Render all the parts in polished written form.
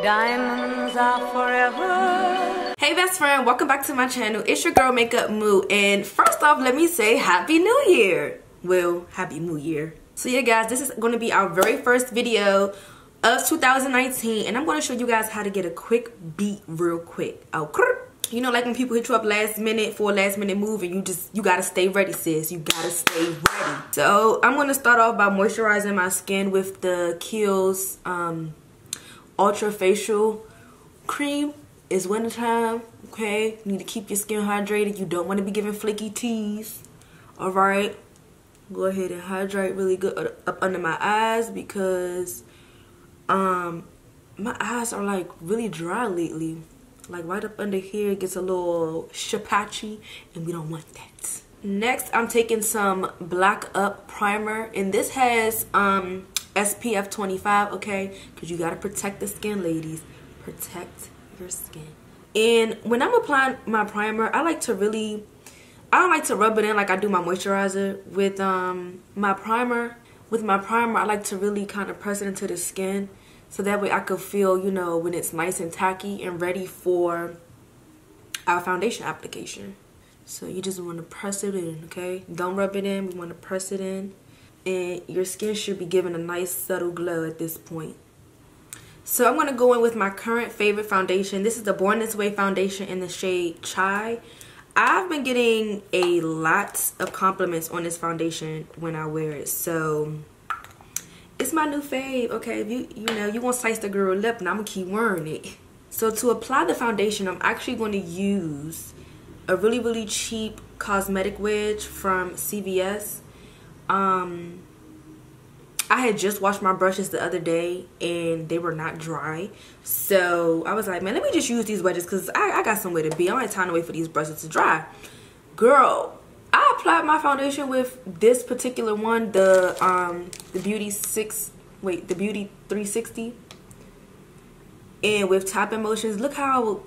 Diamonds are forever. Hey best friend, welcome back to my channel. It's your girl Makeup Moo, and first off let me say Happy New Year. Well, Happy New Year. So yeah guys, this is going to be our very first video of 2019, and I'm going to show you guys how to get a quick beat real quick. You know, like when people hit you up last minute for a last minute move and you gotta stay ready, sis. You gotta stay ready. So I'm gonna start off by moisturizing my skin with the Kiehl's Ultra Facial Cream. It's wintertime, okay? You need to keep your skin hydrated. You don't want to be giving flaky teas. Alright? Go ahead and hydrate really good up under my eyes because my eyes are like really dry lately. Like right up under here it gets a little patchy and we don't want that. Next I'm taking some Black Up primer, and this has SPF 25, okay? Because you gotta protect the skin, ladies. Protect your skin. And when I'm applying my primer, I don't like to rub it in like I do my moisturizer. With my primer, I like to really kind of press it into the skin, so that way I could feel, you know, when it's nice and tacky and ready for our foundation application. So you just want to press it in, okay? Don't rub it in, we want to press it in. And your skin should be giving a nice subtle glow at this point. So I'm going to go in with my current favorite foundation. This is the Born This Way foundation in the shade Chai. I've been getting a lot of compliments on this foundation when I wear it. So it's my new fave, okay? If you know, you want to slice the girl lip and I'm going to keep wearing it. So to apply the foundation, I'm actually going to use a really cheap cosmetic wedge from CVS. I had just washed my brushes the other day and they were not dry, so I was like, man, let me just use these wedges because I got somewhere to be. I don't have time to wait for these brushes to dry. Girl, I applied my foundation with this particular one, the Beauty 360, and with tapping motions. Look how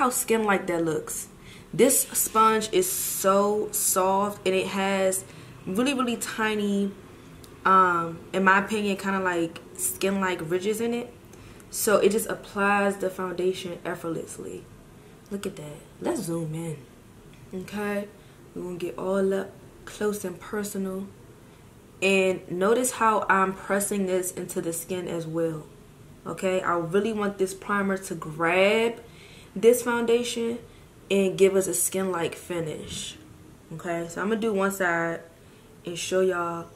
skin like that looks. This sponge is so soft and it has really tiny, in my opinion, kind of like skin like ridges in it, so it just applies the foundation effortlessly. Look at that. Let's zoom in, okay? We're gonna get all up close and personal, and notice how I'm pressing this into the skin as well, okay? I really want this primer to grab this foundation and give us a skin like finish, okay? So I'm gonna do one side and show y'all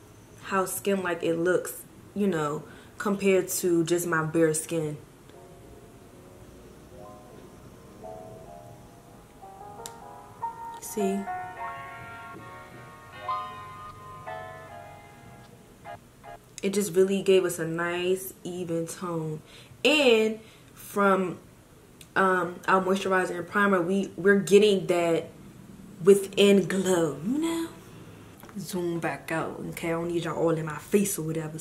how skin like it looks, you know, compared to just my bare skin. See? It just really gave us a nice even tone. And from our moisturizer and primer, we're getting that within glow, you know? Zoom back out, okay? I don't need y'all all in my face or whatever.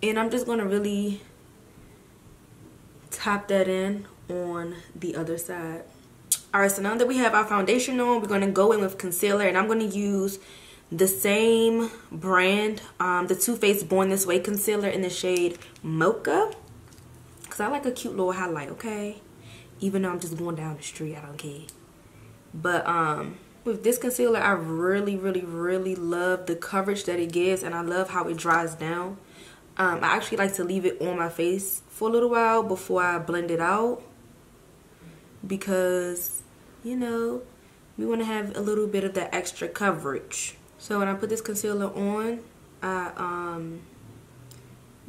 And I'm just gonna really tap that in on the other side. Alright, so now that we have our foundation on, we're gonna go in with concealer, and I'm gonna use the same brand, the Too Faced Born This Way concealer in the shade Mocha, because I like a cute little highlight, okay? Even though I'm just going down the street, I don't care. But with this concealer, I really love the coverage that it gives, and I love how it dries down. I actually like to leave it on my face for a little while before I blend it out, because, you know, we want to have a little bit of that extra coverage. So when I put this concealer on, I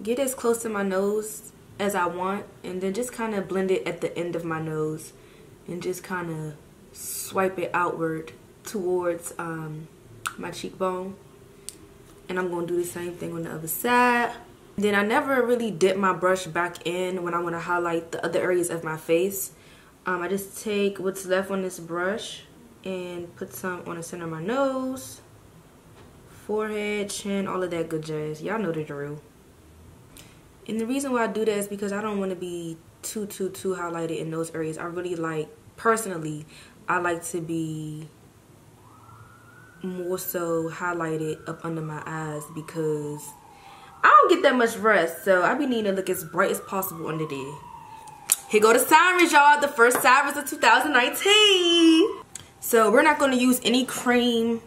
get as close to my nose as I want, and then just kind of blend it at the end of my nose and just kind of swipe it outward towards my cheekbone. And I'm going to do the same thing on the other side. Then I never really dip my brush back in when I want to highlight the other areas of my face. I just take what's left on this brush and put some on the center of my nose, forehead, chin, all of that good jazz. Y'all know the drill. And the reason why I do that is because I don't want to be too highlighted in those areas. I really like, personally, I like to be more so highlighted up under my eyes, because I don't get that much rest, so I be needing to look as bright as possible under there. Here go the sirens, y'all. The first sirens of 2019. So we're not going to use any cream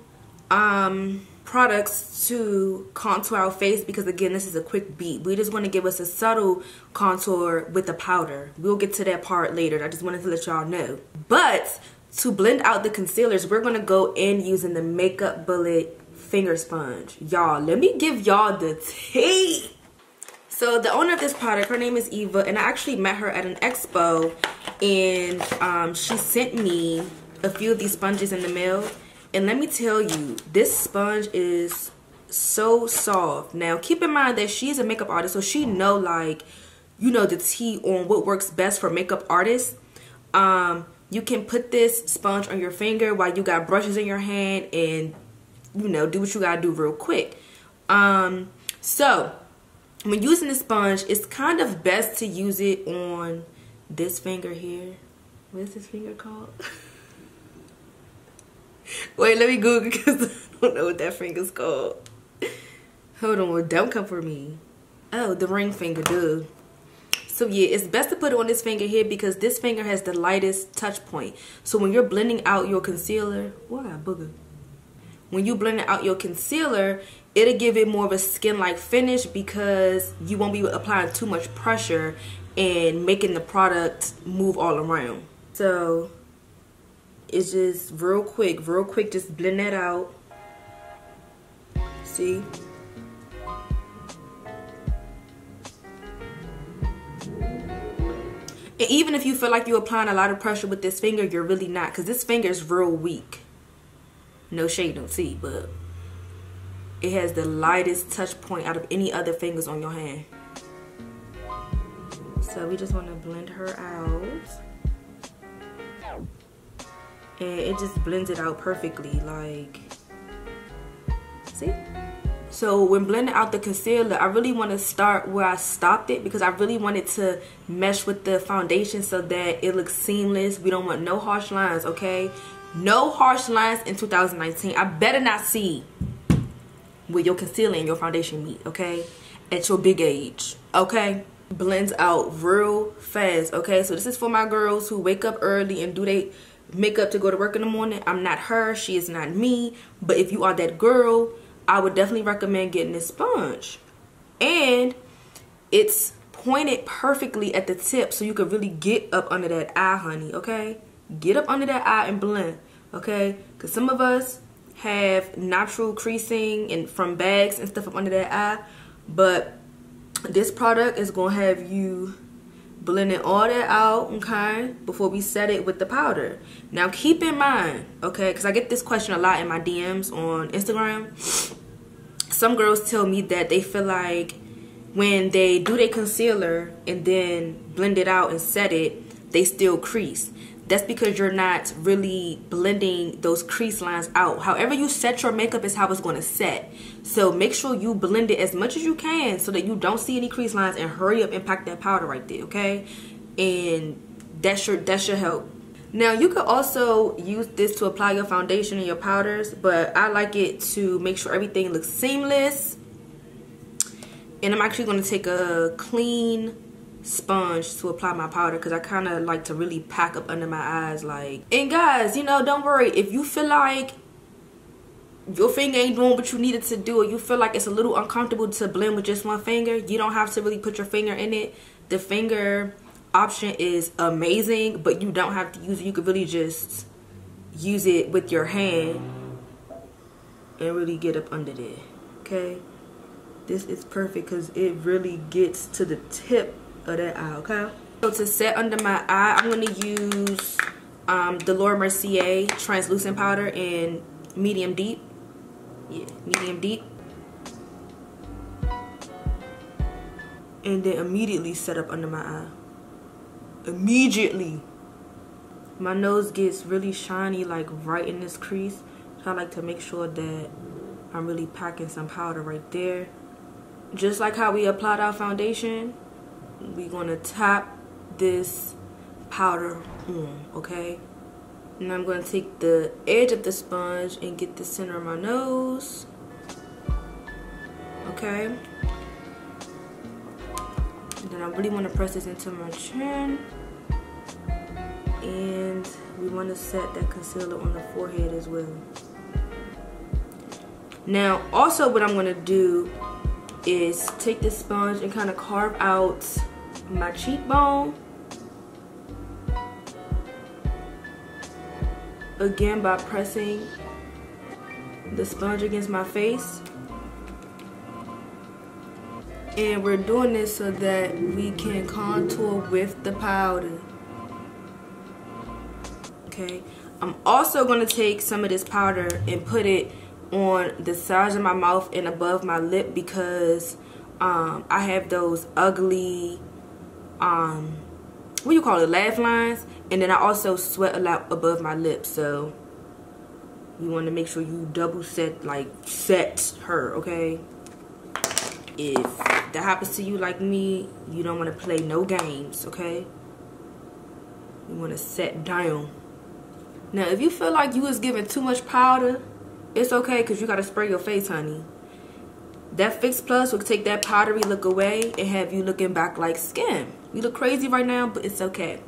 products to contour our face because, again, this is a quick beat. We just want to give us a subtle contour with the powder. We'll get to that part later. I just wanted to let y'all know. But to blend out the concealers, we're going to go in using the Makeup Bullet finger sponge. Y'all, let me give y'all the tea. So the owner of this product, her name is Eva, and I actually met her at an expo, and she sent me a few of these sponges in the mail. And let me tell you, this sponge is so soft. Now, keep in mind that she's a makeup artist, so she know, like, you know, the tea on what works best for makeup artists. You can put this sponge on your finger while you got brushes in your hand and, you know, do what you gotta do real quick. So when using the sponge, it's kind of best to use it on this finger here. What is this finger called? Wait, let me Google because I don't know what that finger's called. Hold on, don't come for me. Oh, the ring finger, dude. So yeah, it's best to put it on this finger here because this finger has the lightest touch point. So when you're blending out your concealer, what I booger? When you blend out your concealer, it'll give it more of a skin-like finish because you won't be applying too much pressure and making the product move all around. So it's just real quick, just blend that out. See? And even if you feel like you're applying a lot of pressure with this finger, you're really not, because this finger is real weak. No shade, don't see, but it has the lightest touch point out of any other fingers on your hand. So we just want to blend her out. And it just blends it out perfectly, like, see? So when blending out the concealer, I really want to start where I stopped it because I really want it to mesh with the foundation so that it looks seamless. We don't want no harsh lines, okay? No harsh lines in 2019. I better not see where your concealer and your foundation meet, okay? At your big age, okay? Blends out real fast, okay? So this is for my girls who wake up early and do they makeup to go to work in the morning. I'm not her, she is not me. But if you are that girl, I would definitely recommend getting this sponge. And it's pointed perfectly at the tip so you can really get up under that eye, honey, okay? Get up under that eye and blend, okay? Because some of us have natural creasing and from bags and stuff up under that eye. But this product is going to have you blending all that out, okay, before we set it with the powder. Now keep in mind, okay, because I get this question a lot in my DMs on Instagram. Some girls tell me that they feel like when they do their concealer and then blend it out and set it, they still crease. That's because you're not really blending those crease lines out. However you set your makeup is how it's going to set. So make sure you blend it as much as you can so that you don't see any crease lines, and hurry up and pack that powder right there, okay? And that should help. Now you could also use this to apply your foundation and your powders, but I like it to make sure everything looks seamless. And I'm actually going to take a clean sponge to apply my powder because I kind of like to really pack up under my eyes, like. And guys, you know, don't worry if you feel like your finger ain't doing what you needed to do, or you feel like it's a little uncomfortable to blend with just one finger. You don't have to really put your finger in it. The finger option is amazing, but you don't have to use it. You could really just use it with your hand and really get up under there, okay? This is perfect because it really gets to the tip of that eye, okay? So to set under my eye, I'm going to use the Mercier translucent powder in medium deep. Yeah, medium deep. And then immediately set up under my eye. Immediately. My nose gets really shiny, like right in this crease. So I like to make sure that I'm really packing some powder right there. Just like how we applied our foundation, we're gonna tap this powder on, okay? And I'm gonna take the edge of the sponge and get the center of my nose, okay? And then I really want to press this into my chin. And we want to set that concealer on the forehead as well. Now, also what I'm going to do is take this sponge and kind of carve out my cheekbone. Again, by pressing the sponge against my face. And we're doing this so that we can contour with the powder. Okay, I'm also going to take some of this powder and put it on the sides of my mouth and above my lip, because I have those ugly what do you call it, laugh lines, and then I also sweat a lot above my lips, so you want to make sure you double set, like set her, okay? If that happens to you like me, you don't want to play no games, okay? You want to set down. Now, if you feel like you was giving too much powder, it's okay, because you got to spray your face, honey. That Fix Plus will take that powdery look away and have you looking back like skin. You look crazy right now, but it's okay.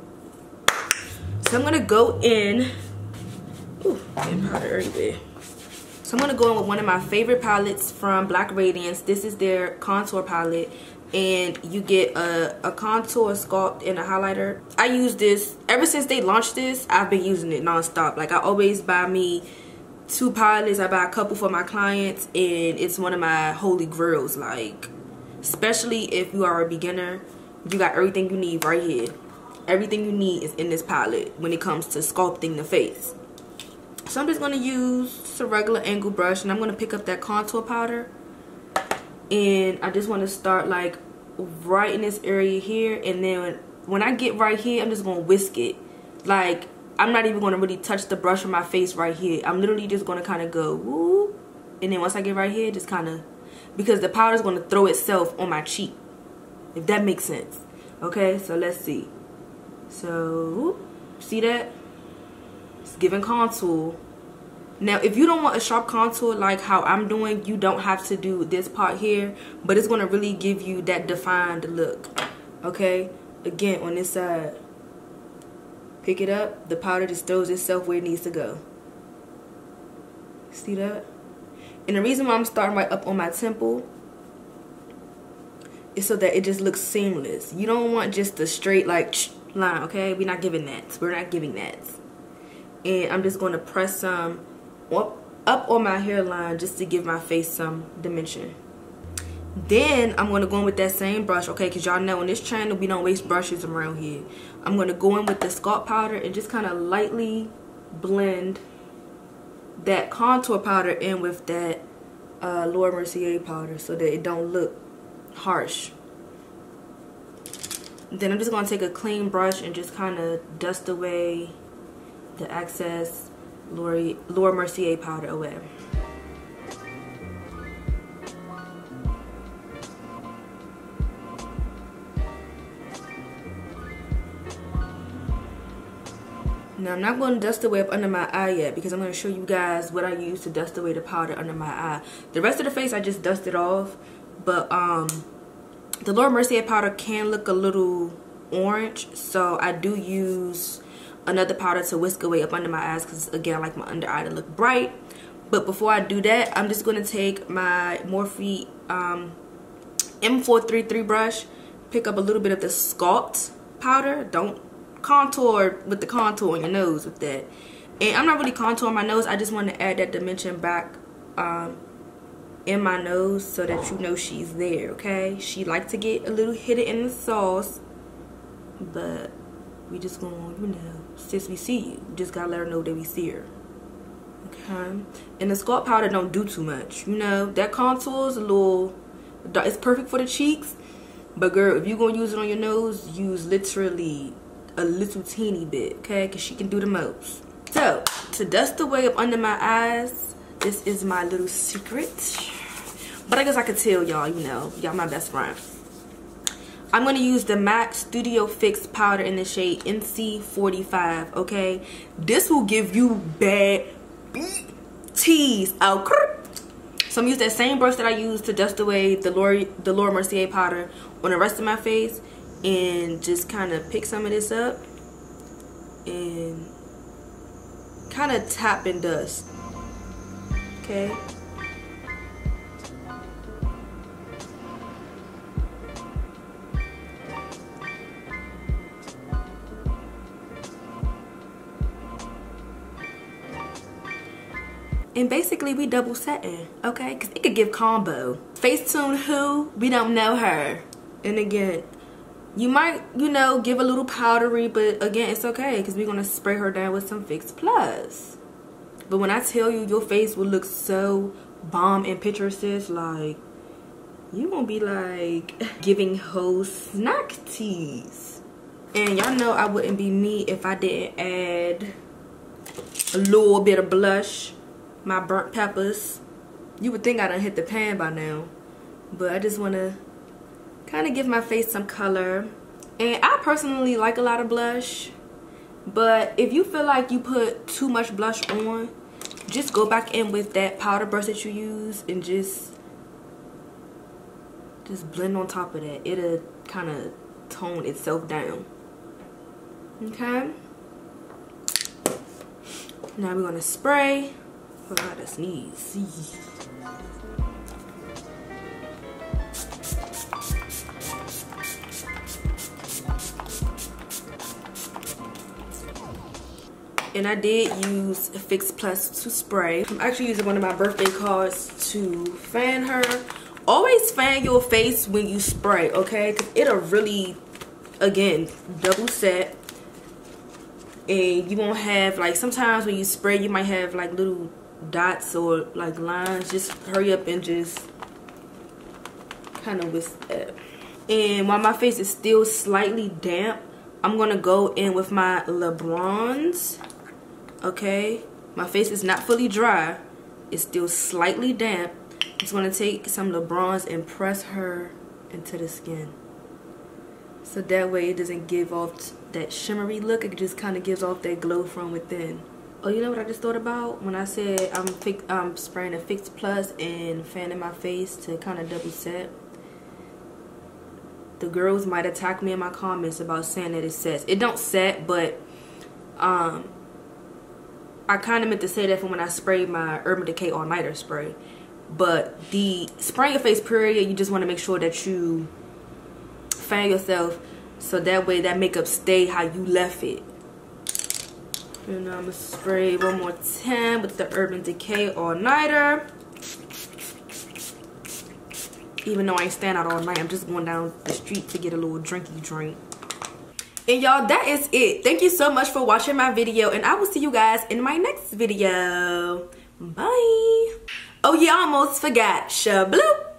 So I'm going to go in. Ooh, getting powder everywhere. So I'm going to go in with one of my favorite palettes from Black Radiance. This is their contour palette. And you get a contour sculpt and a highlighter. I use this ever since they launched this. I've been using it non-stop. Like, I always buy me 2 palettes. I buy a couple for my clients, and it's one of my holy grails. Like, especially if you are a beginner, you got everything you need right here. Everything you need is in this palette when it comes to sculpting the face. So I'm just going to use a regular angle brush, and I'm going to pick up that contour powder. And I just want to start like right in this area here, and then when I get right here, I'm just going to whisk it. Like, I'm not even going to really touch the brush on my face right here. I'm literally just going to kind of go woo, and then once I get right here, just kind of, because the powder is going to throw itself on my cheek, if that makes sense. Okay, so let's see. So see that? It's giving contour. Now, if you don't want a sharp contour like how I'm doing, you don't have to do this part here, but it's going to really give you that defined look. Okay, again, on this side, pick it up, the powder just throws itself where it needs to go. See that? And the reason why I'm starting right up on my temple is so that it just looks seamless. You don't want just a straight like line, okay? We're not giving that. We're not giving that. And I'm just going to press some up on my hairline just to give my face some dimension. Then I'm going to go in with that same brush, okay, because y'all know on this channel we don't waste brushes around here. I'm going to go in with the sculpt powder and just kind of lightly blend that contour powder in with that Mercier powder so that it don't look harsh. Then I'm just going to take a clean brush and just kind of dust away the excess Mercier powder away. Now, I'm not going to dust away up under my eye yet, because I'm going to show you guys what I use to dust away the powder under my eye. The rest of the face I just dusted off, but the Mercier powder can look a little orange, so I do use another powder to whisk away up under my eyes, because again, I like my under eye to look bright. But before I do that, I'm just going to take my Morphe M433 brush, pick up a little bit of the sculpt powder. Don't contour with the contour on your nose with that. And I'm not really contouring my nose, I just want to add that dimension back in my nose so that you know she's there, okay? She likes to get a little hidden in the sauce, but we just gonna, you know, since we see you, just gotta let her know that we see her. Okay, and the sculpt powder don't do too much, you know. That contour is a little, it's perfect for the cheeks, but girl, if you're gonna use it on your nose, use literally a little teeny bit, okay, because she can do the most. So to dust away up under my eyes, this is my little secret, but I guess I could tell y'all, you know, y'all my best friend. I'm going to use the MAC Studio Fix powder in the shade NC45, okay? This will give you bad tease out. So I'm going to use that same brush that I used to dust away the Mercier powder on the rest of my face. and just kind of pick some of this up and kind of tap and dust. Okay. And basically we double setting, okay? Because it could give combo. Facetune who? We don't know her. And again, you might, you know, give a little powdery, but again, it's okay because we're going to spray her down with some Fix Plus. But when I tell you your face will look so bomb in picture, sis, like, you won't be like giving hoes snack teas. And y'all know I wouldn't be me if I didn't add a little bit of blush. My burnt peppers. You would think I done hit the pan by now, but I just want to kind of give my face some color. And I personally like a lot of blush, but if you feel like you put too much blush on, just go back in with that powder brush that you use and just blend on top of that. It'll kind of tone itself down. Okay, now we're gonna spray. Oh, I gotta sneeze. And I did use Fix Plus to spray. I'm actually using one of my birthday cards to fan her. Always fan your face when you spray, okay? Because it'll really, again, double set. And you won't have, like, sometimes when you spray, you might have, like, little dots or like lines. Just hurry up and just kind of whisk that. And while my face is still slightly damp, I'm gonna go in with my LABRONZE. Okay, my face is not fully dry, it's still slightly damp. I'm just gonna take some LABRONZE and press her into the skin, so that way it doesn't give off that shimmery look. It just kind of gives off that glow from within. Oh, you know what I just thought about when I said I'm spraying a Fix Plus and fanning my face to kind of double set? The girls might attack me in my comments about saying that it sets. It don't set, but I kind of meant to say that from when I sprayed my Urban Decay All Nighter spray. But the spraying your face period, you just want to make sure that you fan yourself so that way that makeup stay how you left it. And I'm gonna spray one more time with the Urban Decay All Nighter. Even though I ain't staying out all night, I'm just going down the street to get a little drinky drink. And y'all, that is it. Thank you so much for watching my video, and I will see you guys in my next video. Bye. Oh yeah, I almost forgot. Shabloop.